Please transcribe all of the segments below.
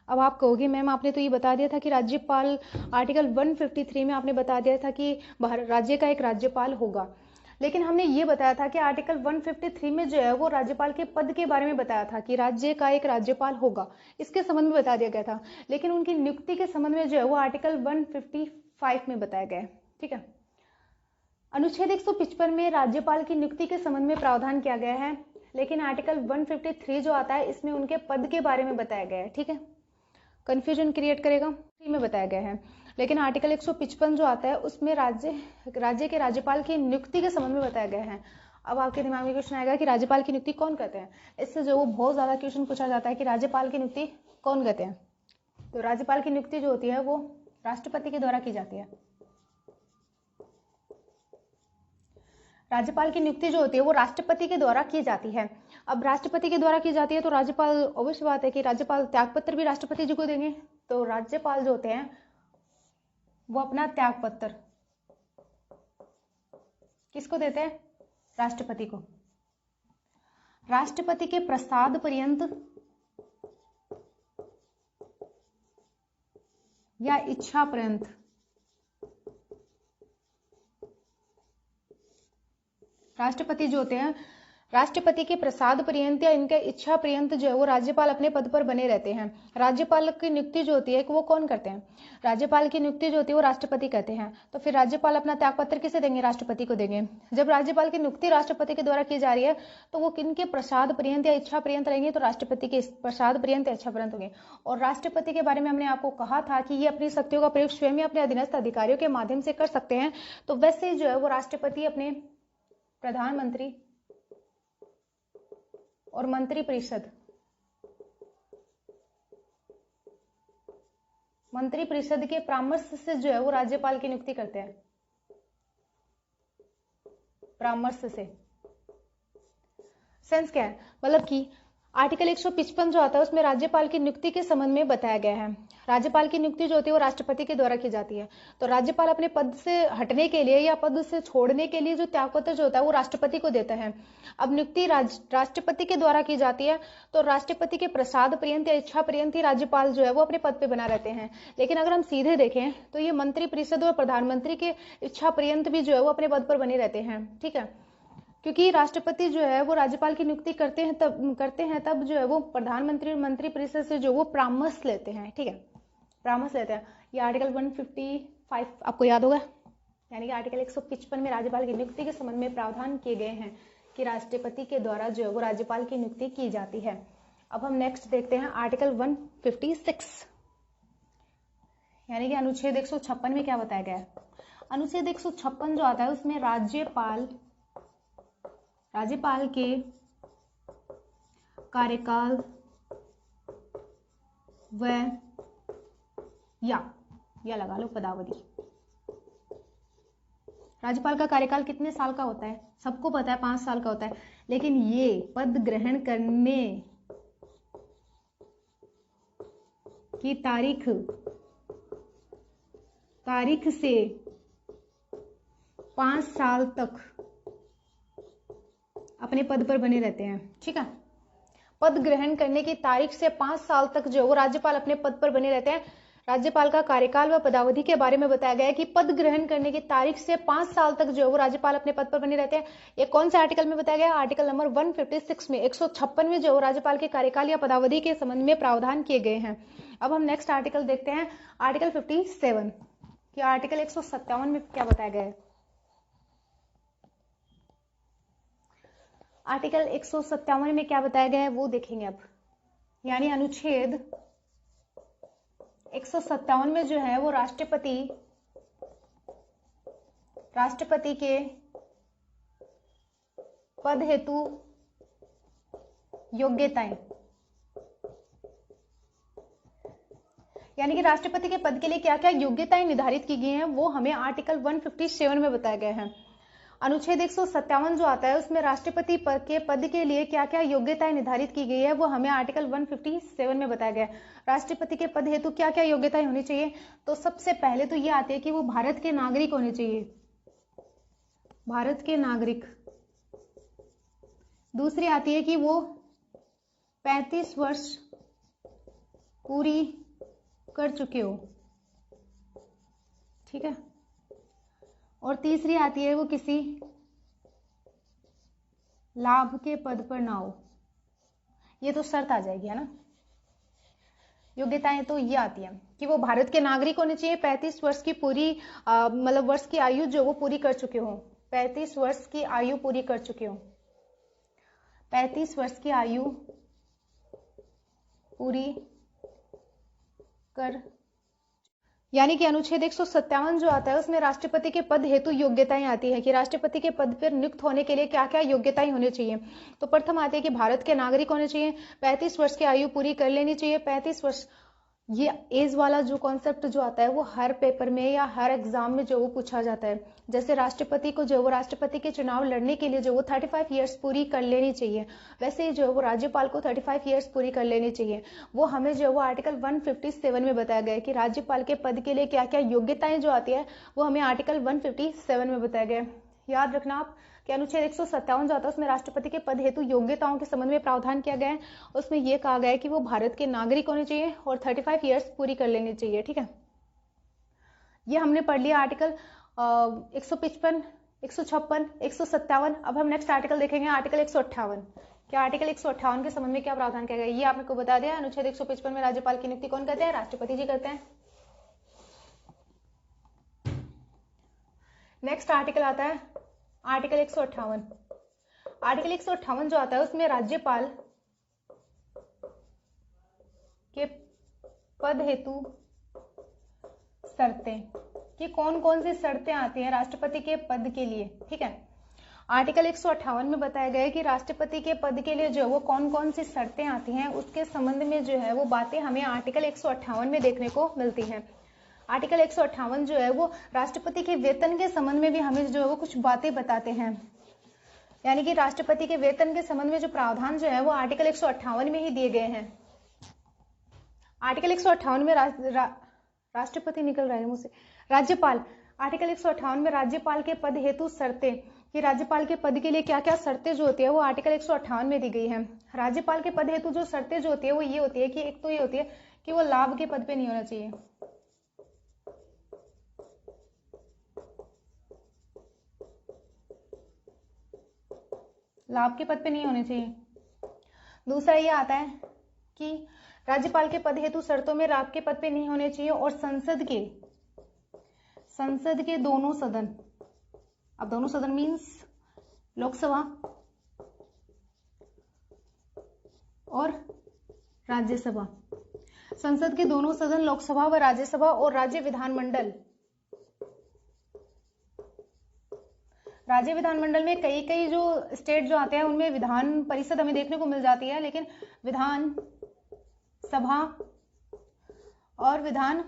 अब आप कहोगे मैम आपने तो ये बता दिया था कि राज्यपाल, आर्टिकल 153 में आपने बता दिया था कि राज्य का एक राज्यपाल होगा, लेकिन हमने ये बताया था कि आर्टिकल 153 में जो है वो राज्यपाल के पद के बारे में बताया था कि राज्य का एक राज्यपाल होगा, इसके संबंध में बता दिया गया था। लेकिन उनकी नियुक्ति के संबंध में जो है वो आर्टिकल 155 में बताया गया है। ठीक है, अनुच्छेद 155 में राज्यपाल की नियुक्ति के संबंध में प्रावधान किया गया है, लेकिन आर्टिकल 153 जो आता है इसमें उनके पद के बारे में बताया गया है। ठीक है, कंफ्यूजन क्रिएट करेगा, में बताया गया है। लेकिन आर्टिकल 155 जो आता है उसमें राज्य के राज्यपाल की नियुक्ति के संबंध में बताया गया है। अब आपके दिमाग में क्वेश्चन आएगा कि राज्यपाल की नियुक्ति कौन करते हैं, इससे जो वो बहुत ज्यादा क्वेश्चन पूछा जाता है कि राज्यपाल की नियुक्ति कौन करते हैं। तो राज्यपाल की नियुक्ति जो होती है वो राष्ट्रपति के द्वारा की जाती है। राज्यपाल की नियुक्ति जो होती है वो राष्ट्रपति के द्वारा की जाती है। अब राष्ट्रपति के द्वारा की जाती है तो राज्यपाल, अवश्य बात है कि राज्यपाल त्यागपत्र भी राष्ट्रपति जी को देंगे। तो राज्यपाल जो होते हैं वो अपना त्यागपत्र किसको देते हैं, राष्ट्रपति को। राष्ट्रपति के प्रसाद पर्यंत या इच्छा पर्यंत राष्ट्रपति जो होते हैं, राष्ट्रपति के प्रसाद पर्यंत या इनके इच्छा पर्यंत जो है वो राज्यपाल अपने पद पर बने रहते हैं। राज्यपाल की नियुक्ति जो होती है वो कौन करते हैं, राज्यपाल की नियुक्ति जो होती है वो राष्ट्रपति करते हैं। तो फिर राज्यपाल अपना त्यागपत्र किसे देंगे, राष्ट्रपति को देंगे। जब राज्यपाल की नियुक्ति राष्ट्रपति के द्वारा की जा रही है तो वो किनके प्रसाद पर्यंत या इच्छा पर्यंत रहेंगे, तो राष्ट्रपति के प्रसाद पर्यंत या इच्छा पर्यंत होंगे। और राष्ट्रपति के बारे में हमने आपको कहा था कि ये अपनी शक्तियों का प्रयोग स्वयं अपने अधीनस्थ अधिकारियों के माध्यम से कर सकते हैं। तो वैसे जो है वो राष्ट्रपति अपने प्रधानमंत्री और मंत्री परिषद के परामर्श से जो है वो राज्यपाल की नियुक्ति करते हैं, परामर्श से। सेंस क्या है, मतलब कि आर्टिकल 155 जो आता है उसमें राज्यपाल की नियुक्ति के संबंध में बताया गया है। राज्यपाल की नियुक्ति जो होती है वो राष्ट्रपति के द्वारा की जाती है। तो राज्यपाल अपने पद से हटने के लिए या पद से छोड़ने के लिए जो त्यागपत्र जो होता है वो राष्ट्रपति को देता है। अब नियुक्ति राष्ट्रपति के द्वारा की जाती है तो राष्ट्रपति के प्रसाद पर्यंत या इच्छा पर्यंत ही राज्यपाल जो है वो अपने पद पे बना रहते हैं। लेकिन अगर हम सीधे देखें तो ये मंत्री परिषद और प्रधानमंत्री के इच्छा पर्यंत भी जो है वो अपने पद पर बने रहते हैं। ठीक है, क्योंकि राष्ट्रपति जो है वो राज्यपाल की नियुक्ति करते हैं तब जो है वो प्रधानमंत्री और मंत्री परिषद से जो वो परामर्श लेते हैं। ठीक है, परामर्श लेते हैं। ये आर्टिकल 155 आपको याद होगा, यानी कि आर्टिकल 155 में राज्यपाल की नियुक्ति के संबंध में प्रावधान किए गए हैं कि राष्ट्रपति के द्वारा जो है वो राज्यपाल की नियुक्ति की जाती है। अब हम नेक्स्ट देखते हैं आर्टिकल 156, यानी कि अनुच्छेद 156 में क्या बताया गया है। अनुच्छेद 156 जो आता है उसमें राज्यपाल के कार्यकाल व या लगा लो पदावधि। राज्यपाल का कार्यकाल कितने साल का होता है, सबको पता है 5 साल का होता है। लेकिन ये पद ग्रहण करने की तारीख से 5 साल तक अपने पद पर बने रहते हैं। ठीक है, पद ग्रहण करने की तारीख से 5 साल तक जो वो राज्यपाल अपने पद पर बने रहते हैं। राज्यपाल का कार्यकाल व पदावधि के बारे में बताया गया है कि पद ग्रहण करने की तारीख से 5 साल तक जो वो राज्यपाल अपने पद पर बने रहते हैं। ये कौन से आर्टिकल में बताया गया, आर्टिकल नंबर 156 में, 156 में जो राज्यपाल के कार्यकाल या पदावधि के संबंध में प्रावधान किए गए हैं। अब हम नेक्स्ट आर्टिकल देखते हैं, आर्टिकल 57 कि आर्टिकल 157 में क्या बताया गया है। आर्टिकल 157 में क्या बताया गया है वो देखेंगे अब, यानी अनुच्छेद 157 में जो है वो राष्ट्रपति के पद हेतु योग्यताएं, यानी कि राष्ट्रपति के पद के लिए क्या क्या योग्यताएं निर्धारित की गई हैं वो हमें आर्टिकल 157 में बताया गया है। अनुच्छेद 157 जो आता है उसमें राष्ट्रपति के पद के लिए क्या क्या योग्यताएं निर्धारित की गई है वो हमें आर्टिकल 157 में बताया गया है। राष्ट्रपति के पद हेतु क्या क्या योग्यताएं होनी चाहिए, तो सबसे पहले तो ये आती है कि वो भारत के नागरिक होने चाहिए, भारत के नागरिक। दूसरी आती है कि वो 35 वर्ष पूरी कर चुके हो, ठीक है। और तीसरी आती है वो किसी लाभ के पद पर ना हो, ये तो शर्त आ जाएगी, है ना। योग्यताएं तो ये आती है कि वो भारत के नागरिक होने चाहिए, 35 वर्ष की पूरी मतलब वर्ष की आयु जो वो पूरी कर चुके हो, 35 वर्ष की आयु पूरी कर चुके हो, 35 वर्ष की आयु पूरी कर, यानी कि अनुच्छेद 157 जो आता है उसमें राष्ट्रपति के पद हेतु योग्यताएं आती है कि राष्ट्रपति के पद पर नियुक्त होने के लिए क्या क्या योग्यताएं होनी चाहिए। तो प्रथम आती है कि भारत के नागरिक होने चाहिए, 35 वर्ष की आयु पूरी कर लेनी चाहिए, 35 वर्ष, ये एज वाला जो कॉन्सेप्ट जो आता है वो हर पेपर में या हर एग्जाम में जो वो पूछा जाता है। जैसे राष्ट्रपति को जो वो राष्ट्रपति के चुनाव लड़ने के लिए जो वो 35 इयर्स पूरी कर लेनी चाहिए, वैसे ही जो वो राज्यपाल को 35 इयर्स पूरी कर लेनी चाहिए। वो हमें जो वो आर्टिकल 157 में बताया गया है कि राज्यपाल के पद के लिए क्या क्या योग्यताएं जो आती है वो हमें आर्टिकल 157 में बताया गया है। याद रखना आप कि अनुच्छेद 157 जो आता है उसमें राष्ट्रपति के पद हेतु योग्यताओं के संबंध में प्रावधान किया गया है। उसमें यह कहा गया है कि वो भारत के नागरिक होने चाहिए और 35 इयर्स पूरी कर लेनी चाहिए, ठीक है। ये हमने पढ़ लिया आर्टिकल 155, 156, 157। अब हम नेक्स्ट आर्टिकल देखेंगे, आर्टिकल 158। क्या आर्टिकल 158 के संबंध में क्या प्रावधान किया गया ये आपने को बता दिया। अनुच्छेद 155 में राज्यपाल की नियुक्ति कौन करते हैं? राष्ट्रपति जी करते हैं। नेक्स्ट आर्टिकल आता है आर्टिकल 158। आर्टिकल 158 जो आता है उसमें राज्यपाल के पद हेतु शर्तें, कि कौन कौन सी शर्तें आती हैं राष्ट्रपति के पद के लिए, ठीक है। आर्टिकल 158 में बताया गया है कि राष्ट्रपति के पद के लिए जो वो कौन कौन सी शर्तें आती हैं उसके संबंध में जो है वो बातें हमें आर्टिकल 158 में देखने को मिलती हैं। आर्टिकल 158 जो है वो राष्ट्रपति के वेतन के संबंध में भी हमें जो है वो कुछ बातें बताते हैं, यानी कि राष्ट्रपति के वेतन के संबंध में जो प्रावधान जो है वो आर्टिकल 158 में ही दिए गए हैं। आर्टिकल 158 में राष्ट्रपति निकल रहा है मुझसे, राज्यपाल, आर्टिकल 158 में राज्यपाल के पद हेतु शर्तें, कि राज्यपाल के पद के लिए क्या क्या शर्तें जो होती है वो आर्टिकल 158 में दी गई है। राज्यपाल के पद हेतु जो शर्तें जो होती है वो ये होती है कि एक तो ये होती है कि वो लाभ के पद पे नहीं होना चाहिए, लाभ के पद पे नहीं होने चाहिए। दूसरा ये आता है कि राज्यपाल के पद हेतु शर्तों में लाभ के पद पे नहीं होने चाहिए और संसद के दोनों सदन, अब दोनों सदन मीन्स लोकसभा और राज्यसभा, संसद के दोनों सदन लोकसभा व राज्यसभा और राज्य विधानमंडल, राज्य विधानमंडल में कई कई जो स्टेट जो आते हैं उनमें विधान परिषद हमें देखने को मिल जाती है, लेकिन विधान सभा और विधान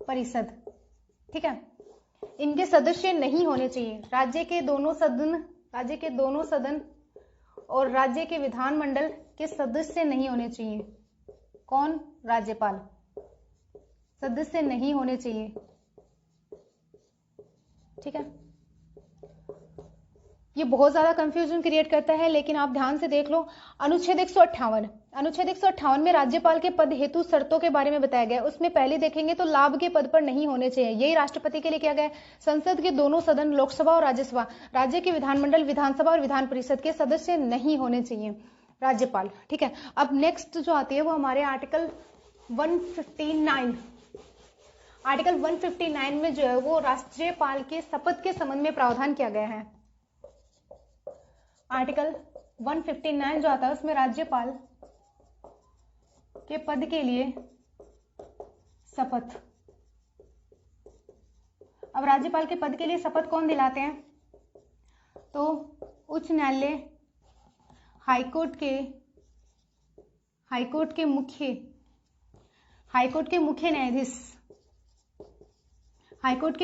परिषद, ठीक है, इनके सदस्य नहीं होने चाहिए। राज्य के दोनों सदन और राज्य के विधानमंडल के सदस्य नहीं होने चाहिए। कौन? राज्यपाल, सदस्य नहीं होने चाहिए, ठीक है। ये बहुत ज्यादा कंफ्यूजन क्रिएट करता है, लेकिन आप ध्यान से देख लो। अनुच्छेद 158 में राज्यपाल के पद हेतु शर्तों के बारे में बताया गया है। उसमें पहले देखेंगे तो लाभ के पद पर नहीं होने चाहिए, यही राष्ट्रपति के लिए किया गया है। संसद के दोनों सदन लोकसभा और राज्यसभा, राज्य के विधानमंडल, विधानसभा और विधान परिषद के सदस्य नहीं होने चाहिए राज्यपाल, ठीक है। अब नेक्स्ट जो आती है वो हमारे आर्टिकल 159। आर्टिकल 159 में जो है वो राज्यपाल के शपथ के संबंध में प्रावधान किया गया है। आर्टिकल 159 जो आता है उसमें राज्यपाल के पद के लिए शपथ, अब राज्यपाल के पद के लिए शपथ कौन दिलाते हैं? तो उच्च न्यायालय, हाईकोर्ट के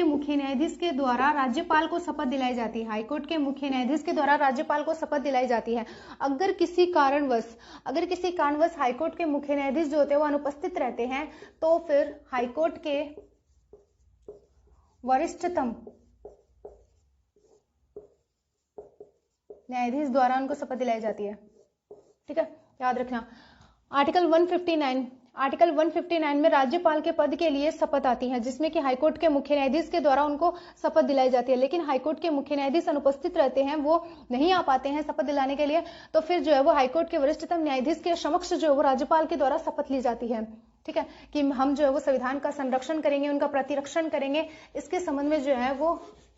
मुख्य न्यायाधीश के द्वारा राज्यपाल को शपथ दिलाई जाती है। हाईकोर्ट के मुख्य न्यायाधीश के द्वारा राज्यपाल को शपथ दिलाई जाती है। अगर किसी कारणवश हाईकोर्ट के मुख्य न्यायाधीश जो होते हैं वो अनुपस्थित रहते हैं तो फिर हाईकोर्ट के वरिष्ठतम न्यायाधीश द्वारा उनको शपथ दिलाई जाती है, ठीक है, याद रखना। आर्टिकल 159 में राज्यपाल के पद के लिए शपथ आती है, जिसमें कि हाईकोर्ट के मुख्य न्यायाधीश के द्वारा उनको शपथ दिलाई जाती है। लेकिन हाईकोर्ट के मुख्य न्यायाधीश अनुपस्थित रहते हैं, वो नहीं आ पाते हैं शपथ दिलाने के लिए, तो फिर जो है वो हाईकोर्ट के वरिष्ठतम न्यायाधीश के समक्ष जो है वो राज्यपाल के द्वारा शपथ ली जाती है। ठीक है, कि हम जो है वो संविधान का संरक्षण करेंगे, उनका प्रतिरक्षण करेंगे, इसके संबंध में जो है वो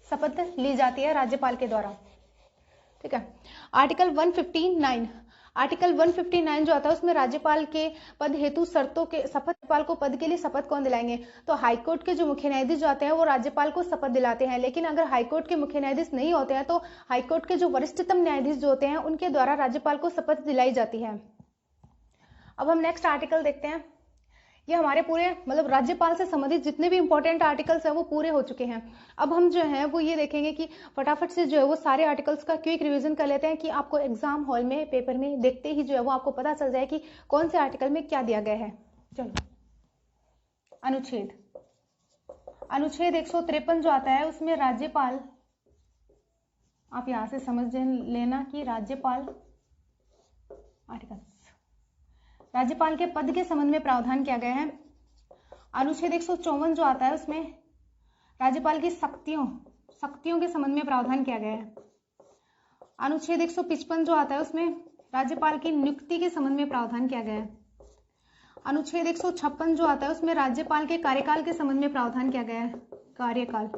शपथ ली जाती है राज्यपाल के द्वारा। ठीक है, आर्टिकल 159 जो आता है उसमें राज्यपाल के पद हेतु शर्तों के शपथ, राज्यपाल को पद के लिए शपथ कौन दिलाएंगे? तो हाईकोर्ट के जो मुख्य न्यायाधीश जो आते हैं वो राज्यपाल को शपथ दिलाते हैं। लेकिन अगर हाईकोर्ट के मुख्य न्यायाधीश नहीं होते हैं तो हाईकोर्ट के जो वरिष्ठतम न्यायाधीश जो होते हैं उनके द्वारा राज्यपाल को शपथ दिलाई जाती है। अब हम नेक्स्ट आर्टिकल देखते हैं। ये हमारे पूरे मतलब राज्यपाल से संबंधित जितने भी इंपॉर्टेंट आर्टिकल्स हैं वो पूरे हो चुके हैं। अब हम जो है वो ये देखेंगे कि फटाफट से जो है वो सारे आर्टिकल्स का क्विक रिवीजन कर लेते हैं कि आपको एग्जाम हॉल में पेपर में देखते ही जो है वो आपको पता चल जाए कि कौन से आर्टिकल में क्या दिया गया है। चलो, अनुच्छेद 153 जो आता है उसमें राज्यपाल, आप यहां से समझ लेना कि राज्यपाल राज्यपाल के पद के संबंध में प्रावधान किया गया है। अनुच्छेद 154 जो आता है उसमें राज्यपाल की शक्तियों के संबंध में प्रावधान किया गया है। अनुच्छेद 155 जो आता है उसमें राज्यपाल की नियुक्ति के संबंध में प्रावधान किया गया है। अनुच्छेद 156 जो आता है उसमें राज्यपाल के कार्यकाल के संबंध में प्रावधान किया गया है, कार्यकाल।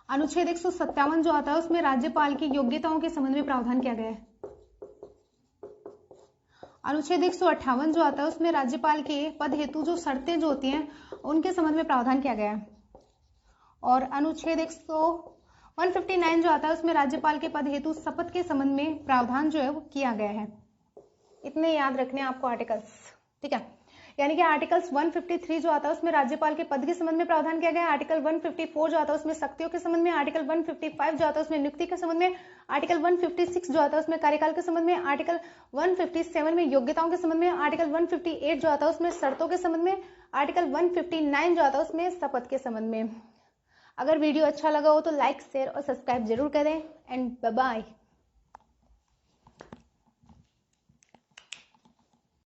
अनुच्छेद 157 जो आता है उसमें राज्यपाल की योग्यताओं के संबंध में प्रावधान किया गया है। अनुच्छेद 158 जो आता है उसमें राज्यपाल के पद हेतु जो शर्तें जो होती हैं उनके संबंध में प्रावधान किया गया है। और अनुच्छेद 159 जो आता है उसमें राज्यपाल के पद हेतु शपथ के संबंध में प्रावधान जो है वो किया गया है। इतने याद रखने आपको आर्टिकल्स। ठीक है, यानी कि आर्टिकल्स 153 जो आता है उसमें राज्यपाल के पद के संबंध में प्रावधान किया गया है। आर्टिकल 154 जो आता है उसमें शक्तियों के संबंध में। आर्टिकल 155 जो आता है उसमें नियुक्ति के संबंध में। आर्टिकल 156 जो आता है उसमें कार्यकाल के संबंध में। आर्टिकल 157 में योग्यताओं के संबंध में। आर्टिकल 158 जो आता है उसमें शर्तों के संबंध में। आर्टिकल 159 जो आता है उसमें शपथ के संबंध में। अगर वीडियो अच्छा लगा हो तो लाइक, शेयर और सब्सक्राइब जरूर करें एंड बाय बाय।